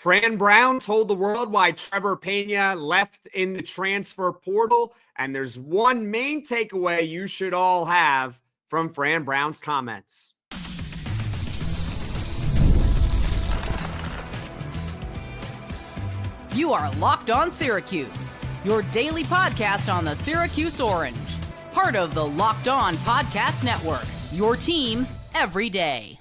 Fran Brown told the world why Trebor Pena left in the transfer portal, and there's one main takeaway you should all have from Fran Brown's comments. You are Locked On Syracuse, your daily podcast on the Syracuse Orange, part of the Locked On Podcast Network, your team every day.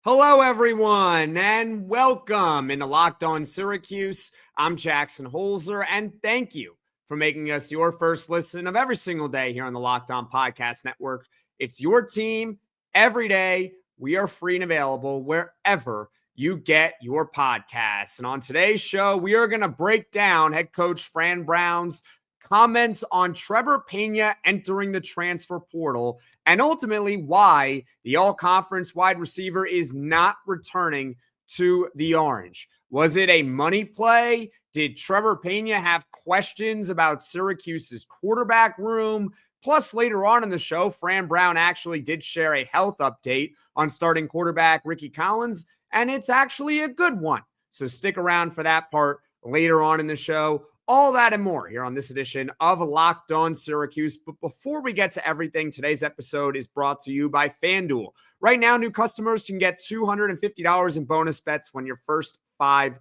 Hello, everyone, and welcome into Locked On Syracuse. I'm Jackson Holzer, and thank you for making us your first listen of every single day here on the Locked On Podcast Network. It's your team every day. We are free and available wherever you get your podcasts. And on today's show, we are going to break down head coach Fran Brown's comments on Trebor Pena entering the transfer portal, and ultimately why the all-conference wide receiver is not returning to the Orange. Was it a money play? Did Trebor Pena have questions about Syracuse's quarterback room? Plus, later on in the show, Fran Brown actually did share a health update on starting quarterback Rickie Collins, and it's actually a good one. So stick around for that part later on in the show. All that and more here on this edition of Locked On Syracuse. But before we get to everything, today's episode is brought to you by FanDuel. Right now, new customers can get $250 in bonus bets when your first $5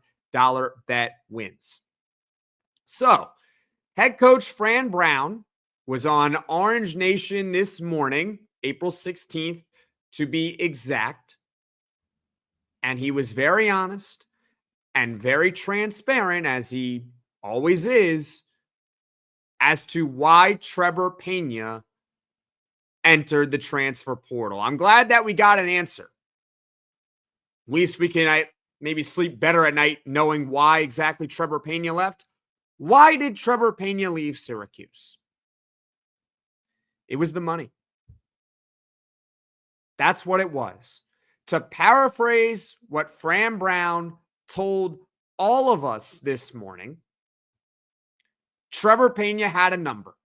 bet wins. So, head coach Fran Brown was on Orange Nation this morning, April 16th, to be exact. And he was very honest and very transparent, as he always is, as to why Trebor Pena entered the transfer portal. I'm glad that we got an answer. At least we can maybe sleep better at night knowing why exactly Trebor Pena left. Why did Trebor Pena leave Syracuse? It was the money. That's what it was. To paraphrase what Fran Brown told all of us this morning, Trebor Pena had a number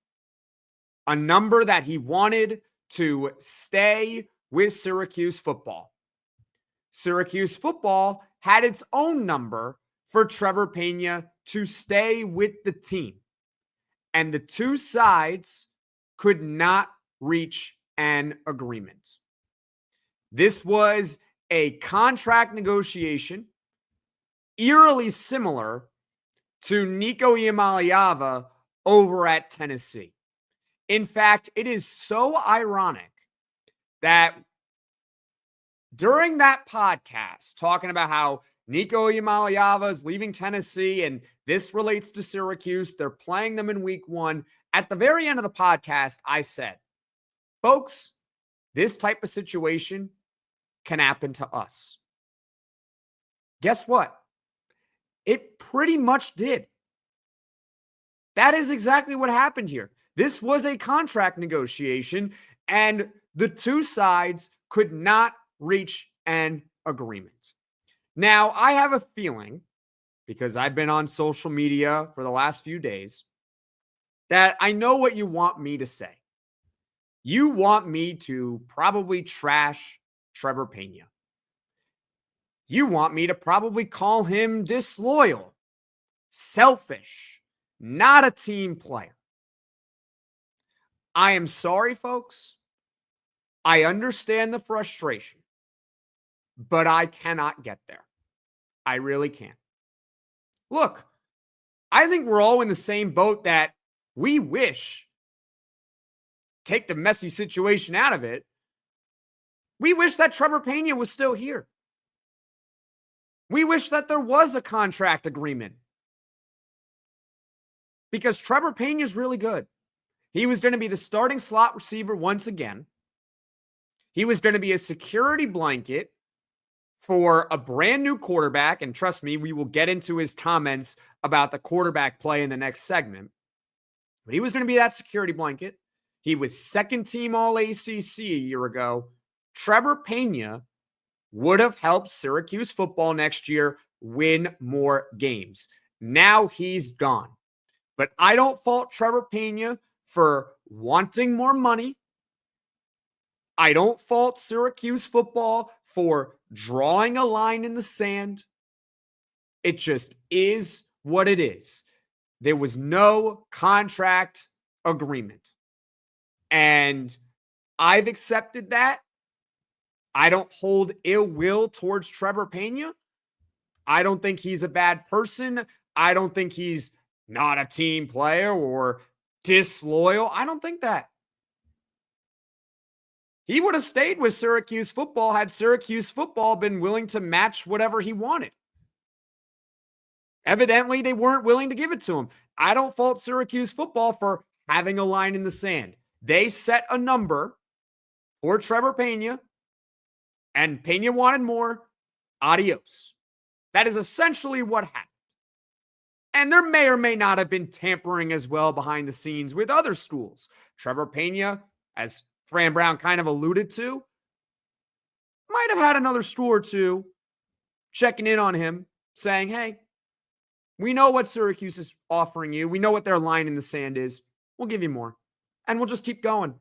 that he wanted to stay with Syracuse football. Syracuse football had its own number for Trebor Pena to stay with the team. And the two sides could not reach an agreement. This was a contract negotiation eerily similar to Nico Iamaleava over at Tennessee. In fact, it is so ironic that during that podcast, talking about how Nico Iamaleava is leaving Tennessee and this relates to Syracuse, they're playing them in week 1. At the very end of the podcast, I said, folks, this type of situation can happen to us. Guess what? It pretty much did. That is exactly what happened here. This was a contract negotiation, and the two sides could not reach an agreement. Now, I have a feeling, because I've been on social media for the last few days, that I know what you want me to say. You want me to probably trash Trebor Pena. You want me to probably call him disloyal, selfish, not a team player. I am sorry, folks. I understand the frustration, but I cannot get there. I really can't. Look, I think we're all in the same boat that we wish, take the messy situation out of it, we wish that Trebor Pena was still here. We wish that there was a contract agreement, because Trebor Pena is really good. He was going to be the starting slot receiver once again. He was going to be a security blanket for a brand new quarterback. And trust me, we will get into his comments about the quarterback play in the next segment. But he was going to be that security blanket. He was second team All-ACC a year ago. Trebor Pena would have helped Syracuse football next year win more games. Now he's gone. But I don't fault Trebor Pena for wanting more money. I don't fault Syracuse football for drawing a line in the sand. It just is what it is. There was no contract agreement. And I've accepted that. I don't hold ill will towards Trebor Pena. I don't think he's a bad person. I don't think he's not a team player or disloyal. I don't think that. He would have stayed with Syracuse football had Syracuse football been willing to match whatever he wanted. Evidently, they weren't willing to give it to him. I don't fault Syracuse football for having a line in the sand. They set a number for Trebor Pena, and Pena wanted more. Adios. That is essentially what happened. And there may or may not have been tampering as well behind the scenes with other schools. Trebor Pena, as Fran Brown kind of alluded to, might have had another school or two checking in on him, saying, hey, we know what Syracuse is offering you. We know what their line in the sand is. We'll give you more. And we'll just keep going.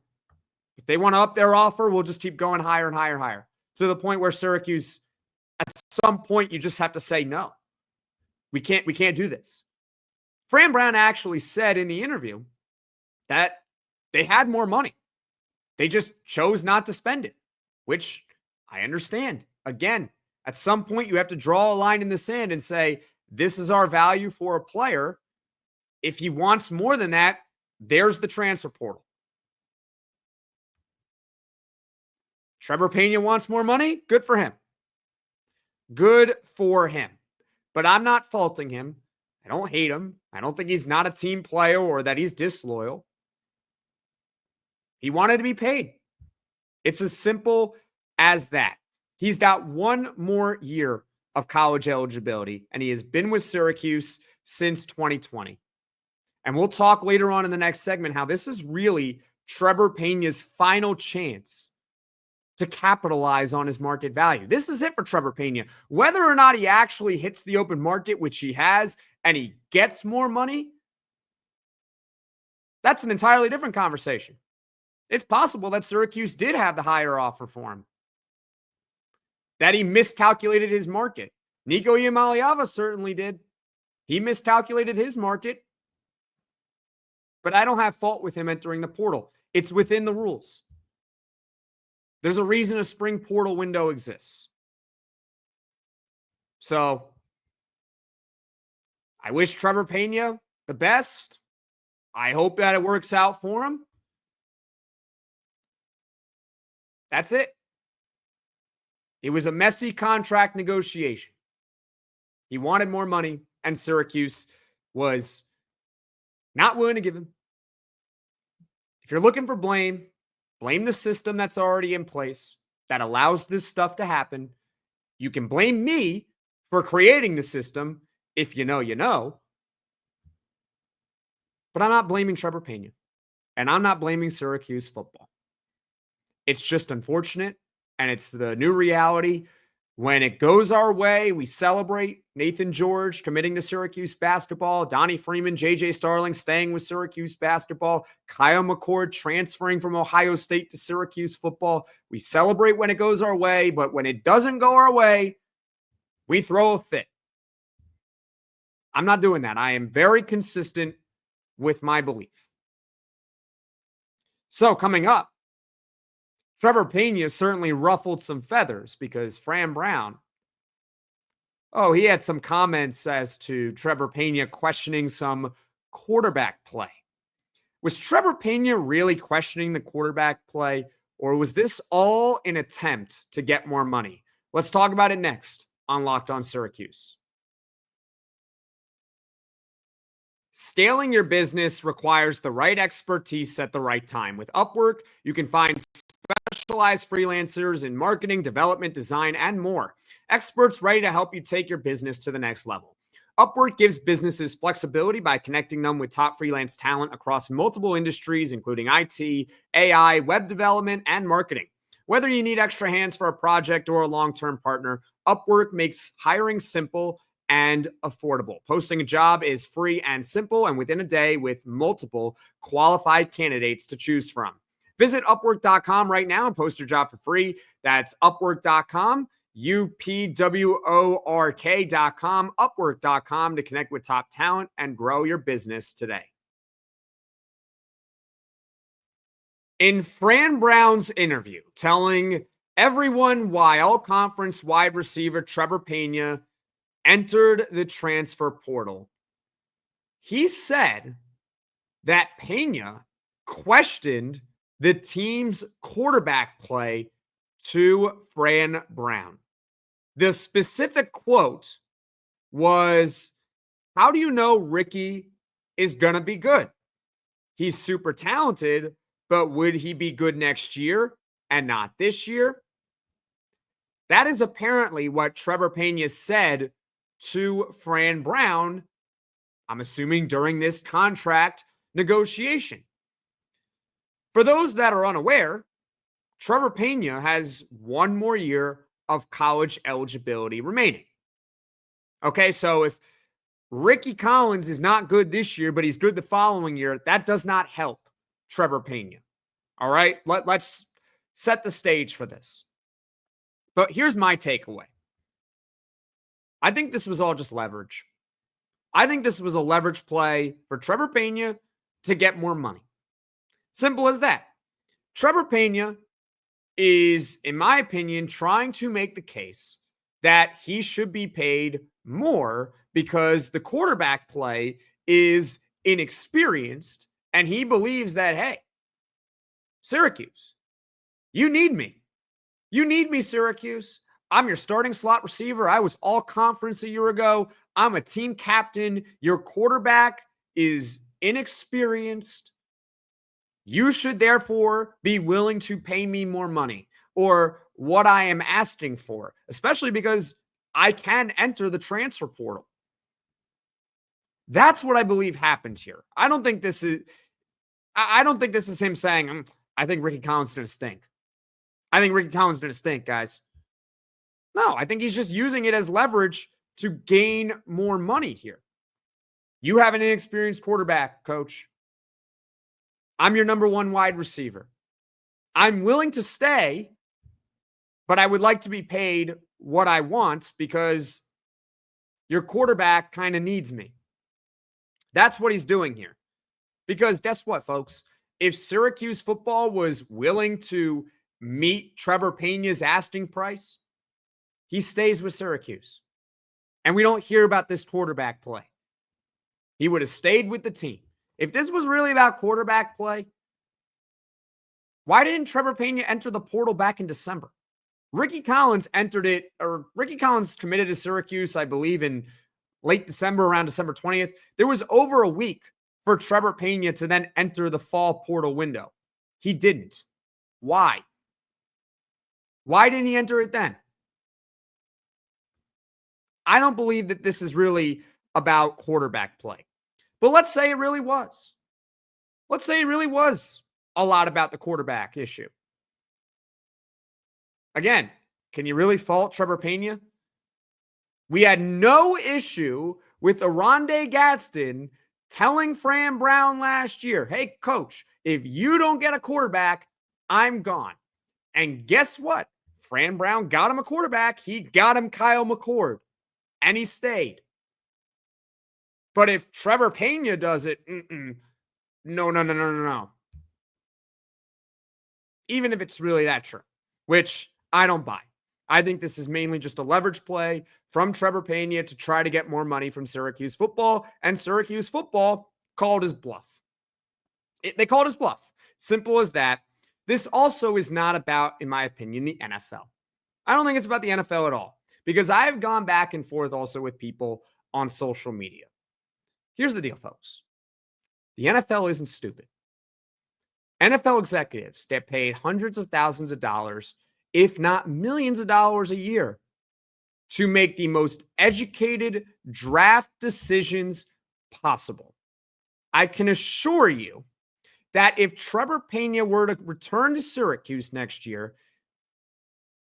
If they want to up their offer, we'll just keep going higher and higher and higher. To the point where Syracuse, at some point, you just have to say no. We can't do this. Fran Brown actually said in the interview that they had more money. They just chose not to spend it, which I understand. Again, at some point, you have to draw a line in the sand and say, this is our value for a player. If he wants more than that, there's the transfer portal. Trebor Pena wants more money. Good for him. Good for him. But I'm not faulting him. I don't hate him. I don't think he's not a team player or that he's disloyal. He wanted to be paid. It's as simple as that. He's got one more year of college eligibility, and he has been with Syracuse since 2020. And we'll talk later on in the next segment how this is really Trebor Pena's final chance to capitalize on his market value. This is it for Trebor Pena. Whether or not he actually hits the open market, which he has, and he gets more money, that's an entirely different conversation. It's possible that Syracuse did have the higher offer for him, that he miscalculated his market. Nico Iamaleava certainly did. He miscalculated his market. But I don't have fault with him entering the portal. It's within the rules. There's a reason a spring portal window exists. So I wish Trebor Pena the best. I hope that it works out for him. That's it. It was a messy contract negotiation. He wanted more money, and Syracuse was not willing to give him. If you're looking for blame, blame the system that's already in place that allows this stuff to happen. You can blame me for creating the system if you know, you know. But I'm not blaming Trebor Pena, and I'm not blaming Syracuse football. It's just unfortunate, and it's the new reality. When it goes our way, we celebrate Nathan George committing to Syracuse basketball, Donnie Freeman, J.J. Starling staying with Syracuse basketball, Kyle McCord transferring from Ohio State to Syracuse football. We celebrate when it goes our way, but when it doesn't go our way, we throw a fit. I'm not doing that. I am very consistent with my belief. So coming up, Trebor Pena certainly ruffled some feathers because Fran Brown, he had some comments as to Trebor Pena questioning some quarterback play. Was Trebor Pena really questioning the quarterback play, or was this all an attempt to get more money? Let's talk about it next on Locked On Syracuse. Scaling your business requires the right expertise at the right time. With Upwork, you can find specialized freelancers in marketing, development, design, and more. Experts ready to help you take your business to the next level. Upwork gives businesses flexibility by connecting them with top freelance talent across multiple industries, including IT, AI, web development, and marketing. Whether you need extra hands for a project or a long-term partner, Upwork makes hiring simple and affordable. Posting a job is free and simple, and within a day with multiple qualified candidates to choose from. Visit Upwork.com right now and post your job for free. That's Upwork.com. UPWORK.com, Upwork.com to connect with top talent and grow your business today. In Fran Brown's interview, telling everyone why all-conference wide receiver Trebor Pena entered the transfer portal, he said that Pena questioned the team's quarterback play to Fran Brown. The specific quote was, "How do you know Rickie is going to be good? He's super talented, but would he be good next year and not this year?" That is apparently what Trebor Pena said to Fran Brown, I'm assuming during this contract negotiation. For those that are unaware, Trebor Pena has one more year of college eligibility remaining. Okay, so if Rickie Collins is not good this year, but he's good the following year, that does not help Trebor Pena. All right, let's set the stage for this. But here's my takeaway. I think this was all just leverage. I think this was a leverage play for Trebor Pena to get more money. Simple as that. Trebor Pena is, in my opinion, trying to make the case that he should be paid more because the quarterback play is inexperienced, and he believes that, hey, Syracuse, you need me. You need me, Syracuse. I'm your starting slot receiver. I was all conference a year ago. I'm a team captain. Your quarterback is inexperienced. You should therefore be willing to pay me more money, or what I am asking for, especially because I can enter the transfer portal. That's what I believe happened here. I don't think this is him saying, I think Rickie Collins is going to stink. I think Rickie Collins is going to stink, guys. No, I think he's just using it as leverage to gain more money here. You have an inexperienced quarterback, coach. I'm your number one wide receiver. I'm willing to stay, but I would like to be paid what I want because your quarterback kind of needs me. That's what he's doing here. Because guess what, folks? If Syracuse football was willing to meet Trebor Pena's asking price, he stays with Syracuse. And we don't hear about this quarterback play. He would have stayed with the team. If this was really about quarterback play, why didn't Trebor Pena enter the portal back in December? Rickie Collins committed to Syracuse, I believe, in late December, around December 20th. There was over a week for Trebor Pena to then enter the fall portal window. He didn't. Why? Why didn't he enter it then? I don't believe that this is really about quarterback play. But let's say it really was. Let's say it really was a lot about the quarterback issue. Again, can you really fault Trebor Pena? We had no issue with Oronde Gadsden telling Fran Brown last year, hey, coach, if you don't get a quarterback, I'm gone. And guess what? Fran Brown got him a quarterback. He got him Kyle McCord, and he stayed. But if Trebor Pena does it, no. Even if it's really that true, which I don't buy. I think this is mainly just a leverage play from Trebor Pena to try to get more money from Syracuse football, and Syracuse football called his bluff. They called his bluff. Simple as that. This also is not about, in my opinion, the NFL. I don't think it's about the NFL at all, because I've gone back and forth also with people on social media. Here's the deal, folks. The NFL isn't stupid. NFL executives get paid hundreds of thousands of dollars, if not millions of dollars a year, to make the most educated draft decisions possible. I can assure you that if Trebor Pena were to return to Syracuse next year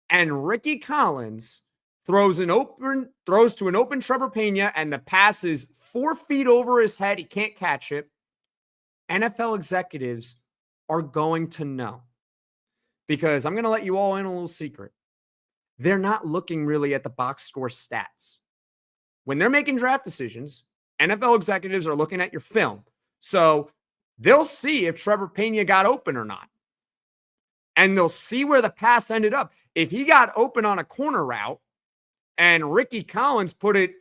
and Rickie Collins throws to an open Trebor Pena and the pass is 4 feet over his head, he can't catch it, NFL executives are going to know. Because I'm going to let you all in a little secret. they're not looking really at the box score stats. When they're making draft decisions, NFL executives are looking at your film. So they'll see if Trebor Pena got open or not. And they'll see where the pass ended up. If he got open on a corner route and Rickie Collins put it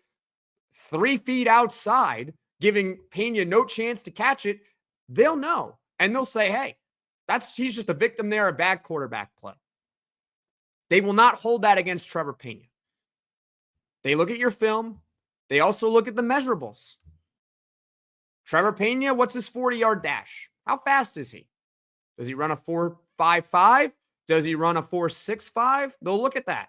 3 feet outside, giving Pena no chance to catch it, they'll know. And they'll say, hey, he's just a victim there, a bad quarterback play. They will not hold that against Trebor Pena. They look at your film. They also look at the measurables. Trebor Pena, what's his 40-yard dash? How fast is he? Does he run a 4.55? Does he run a 4.65? They'll look at that.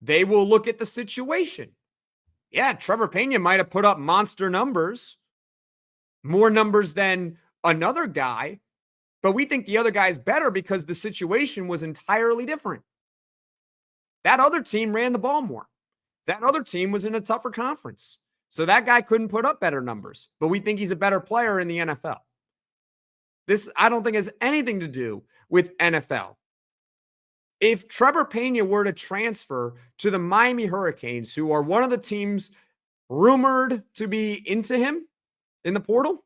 They will look at the situation. Yeah, Trebor Pena might have put up monster numbers, more numbers than another guy, but we think the other guy's better because the situation was entirely different. That other team ran the ball more. That other team was in a tougher conference. So that guy couldn't put up better numbers, but we think he's a better player in the NFL. This, I don't think, has anything to do with NFL. If Trebor Pena were to transfer to the Miami Hurricanes, who are one of the teams rumored to be into him in the portal,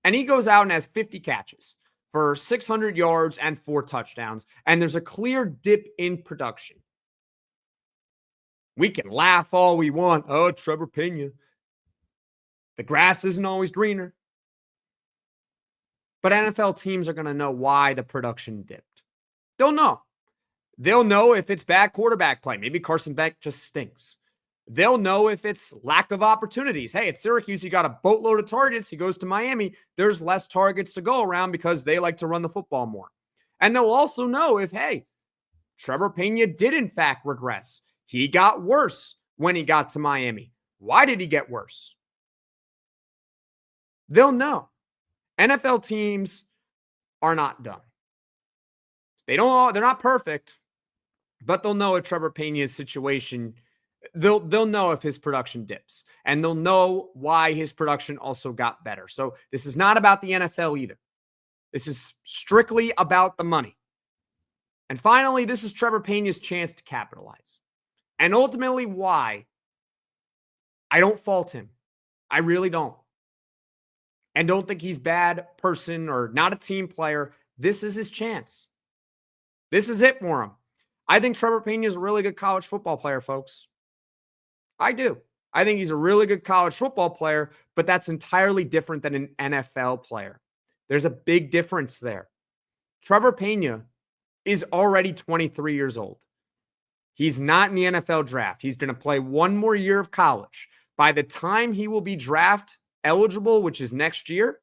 and he goes out and has 50 catches for 600 yards and 4 touchdowns, and there's a clear dip in production. We can laugh all we want. Oh, Trebor Pena. The grass isn't always greener. But NFL teams are going to know why the production dipped. They'll know. They'll know if it's bad quarterback play. Maybe Carson Beck just stinks. They'll know if it's lack of opportunities. Hey, at Syracuse, he got a boatload of targets. He goes to Miami. There's less targets to go around because they like to run the football more. And they'll also know if, hey, Trebor Pena did in fact regress. He got worse when he got to Miami. Why did he get worse? They'll know. NFL teams are not dumb. They're not perfect, but they'll know if Trebor Pena's situation, they'll know if his production dips, and they'll know why his production also got better. So this is not about the NFL either. This is strictly about the money. And finally, this is Trebor Pena's chance to capitalize. And ultimately why I don't fault him. I really don't. And don't think he's a bad person or not a team player. This is his chance. This is it for him. I think Trebor Pena is a really good college football player, folks. I do. I think he's a really good college football player, but that's entirely different than an NFL player. There's a big difference there. Trebor Pena is already 23 years old. He's not in the NFL draft. He's going to play one more year of college. By the time he will be draft eligible, which is next year,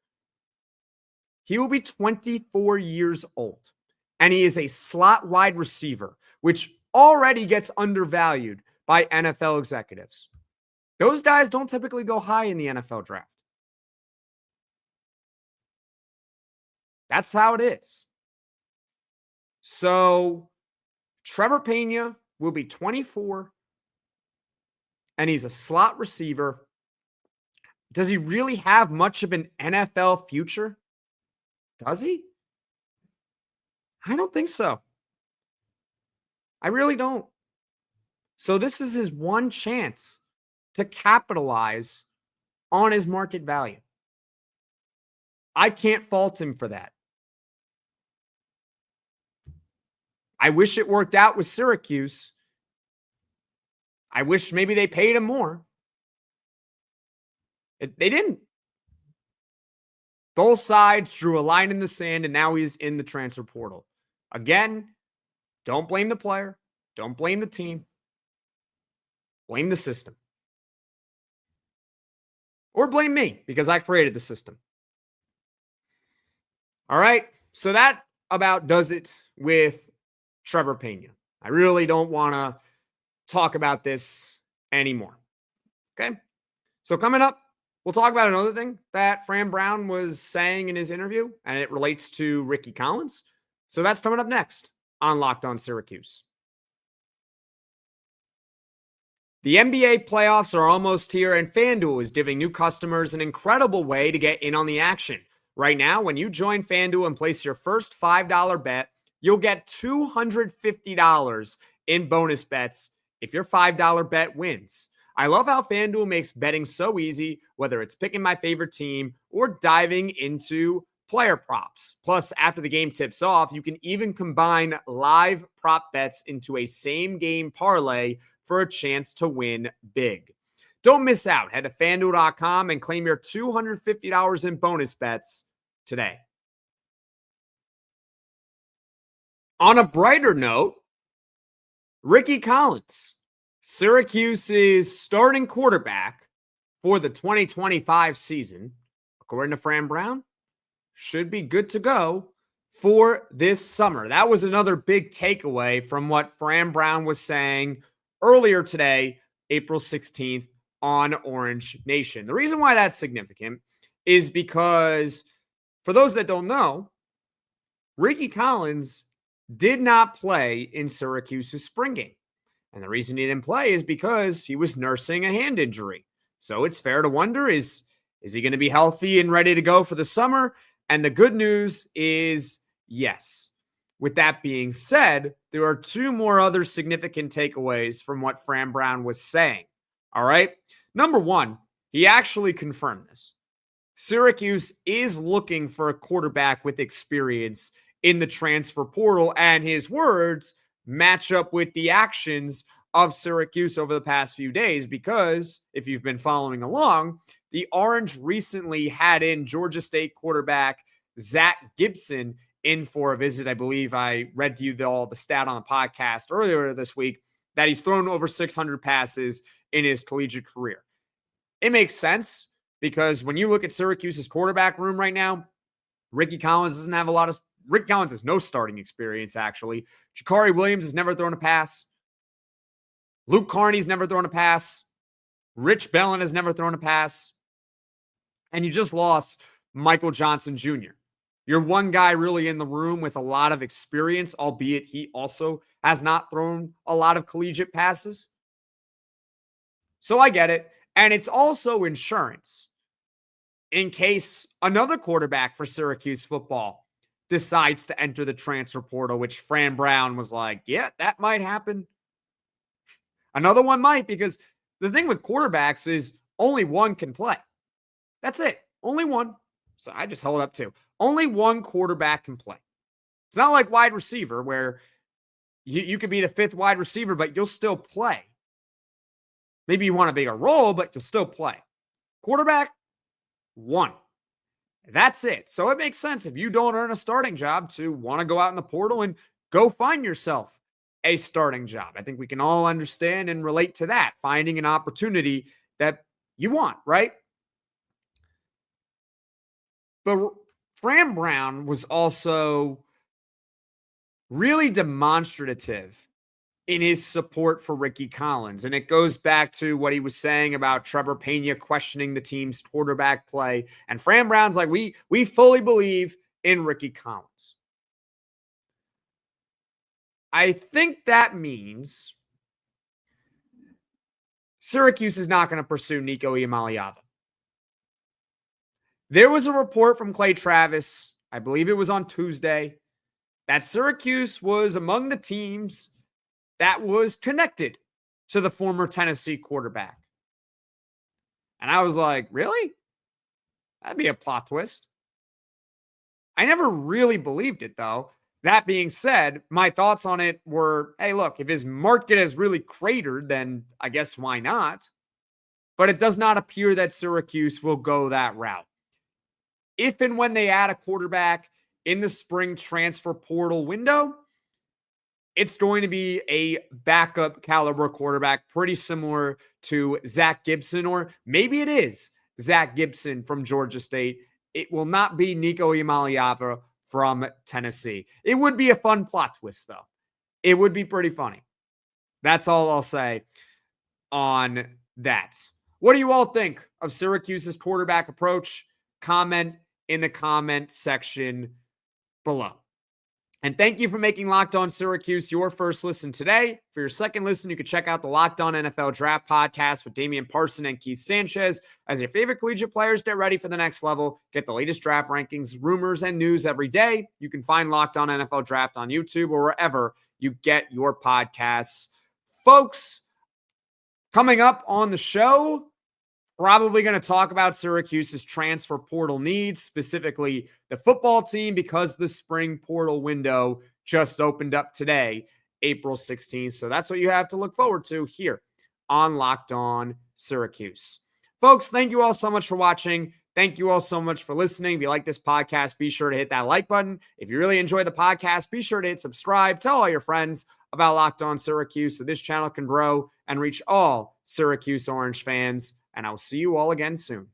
he will be 24 years old. And he is a slot wide receiver, which already gets undervalued by NFL executives. Those guys don't typically go high in the NFL draft. That's how it is. So Trebor Pena will be 24, and he's a slot receiver. Does he really have much of an NFL future? Does he? I don't think so. I really don't. So this is his one chance to capitalize on his market value. I can't fault him for that. I wish it worked out with Syracuse. I wish maybe they paid him more. They didn't. Both sides drew a line in the sand, and now he's in the transfer portal. Again, don't blame the player. Don't blame the team. Blame the system. Or blame me, because I created the system. All right, so that about does it with Trebor Pena. I really don't want to talk about this anymore. Okay? So coming up, we'll talk about another thing that Fran Brown was saying in his interview, and it relates to Rickie Collins. So that's coming up next on Locked On Syracuse. The NBA playoffs are almost here, and FanDuel is giving new customers an incredible way to get in on the action. Right now, when you join FanDuel and place your first $5 bet, you'll get $250 in bonus bets if your $5 bet wins. I love how FanDuel makes betting so easy, whether it's picking my favorite team or diving into player props. Plus, after the game tips off, you can even combine live prop bets into a same game parlay for a chance to win big. Don't miss out. Head to FanDuel.com and claim your $250 in bonus bets today. On a brighter note, Rickie Collins, Syracuse's starting quarterback for the 2025 season, according to Fran Brown, should be good to go for this summer. That was another big takeaway from what Fran Brown was saying earlier today, April 16th, on Orange Nation. The reason why that's significant is because, for those that don't know, Rickie Collins did not play in Syracuse's spring game. And the reason he didn't play is because he was nursing a hand injury. So it's fair to wonder, is he going to be healthy and ready to go for the summer? And the good news is yes. With that being said, there are two more other significant takeaways from what Fran Brown was saying. All right. Number one, he actually confirmed this. Syracuse is looking for a quarterback with experience in the transfer portal, and his words match up with the actions of Syracuse over the past few days, because if you've been following along, the Orange recently had in Georgia State quarterback Zach Gibson in for a visit. I believe I read to you the stat on the podcast earlier this week that he's thrown over 600 passes in his collegiate career. It makes sense because when you look at Syracuse's quarterback room right now, Rickie Collins has no starting experience, actually. Jakari Williams has never thrown a pass. Luke Carney's never thrown a pass. Rich Bellin has never thrown a pass. And you just lost Michael Johnson Jr. You're one guy really in the room with a lot of experience, albeit he also has not thrown a lot of collegiate passes. So I get it. And it's also insurance in case another quarterback for Syracuse football decides to enter the transfer portal, which Fran Brown was like, yeah, that might happen. Another one might, because the thing with quarterbacks is only one can play. That's it. Only one. So I just held up two. Only one quarterback can play. It's not like wide receiver where you could be the fifth wide receiver, but you'll still play. Maybe you want a bigger role, but you'll still play. Quarterback, one. That's it. So it makes sense if you don't earn a starting job to want to go out in the portal and go find yourself a starting job. I think we can all understand and relate to that, finding an opportunity that you want, right? But Fran Brown was also really demonstrative in his support for Rickie Collins. And it goes back to what he was saying about Trebor Pena questioning the team's quarterback play. And Fran Brown's like, we fully believe in Rickie Collins. I think that means Syracuse is not going to pursue Nico Iamaleava. There was a report from Clay Travis, I believe it was on Tuesday, that Syracuse was among the teams that was connected to the former Tennessee quarterback. And I was like, really? That'd be a plot twist. I never really believed it, though. That being said, my thoughts on it were, hey, look, if his market has really cratered, then I guess why not? But it does not appear that Syracuse will go that route. If and when they add a quarterback in the spring transfer portal window, it's going to be a backup caliber quarterback, pretty similar to Zach Gibson, or maybe it is Zach Gibson from Georgia State. It will not be Nico Iamaleava from Tennessee. It would be a fun plot twist, though. It would be pretty funny. That's all I'll say on that. What do you all think of Syracuse's quarterback approach? Comment in the comment section below. And thank you for making Locked On Syracuse your first listen today. For your second listen, you can check out the Locked On NFL Draft Podcast with Damian Parson and Keith Sanchez. As your favorite collegiate players get ready for the next level, get the latest draft rankings, rumors, and news every day. You can find Locked On NFL Draft on YouTube or wherever you get your podcasts. Folks, coming up on the show, probably going to talk about Syracuse's transfer portal needs, specifically the football team, because the spring portal window just opened up today, April 16th. So that's what you have to look forward to here on Locked On Syracuse. Folks, thank you all so much for watching. Thank you all so much for listening. If you like this podcast, be sure to hit that like button. If you really enjoy the podcast, be sure to hit subscribe. Tell all your friends about Locked On Syracuse so this channel can grow and reach all Syracuse Orange fans. And I will see you all again soon.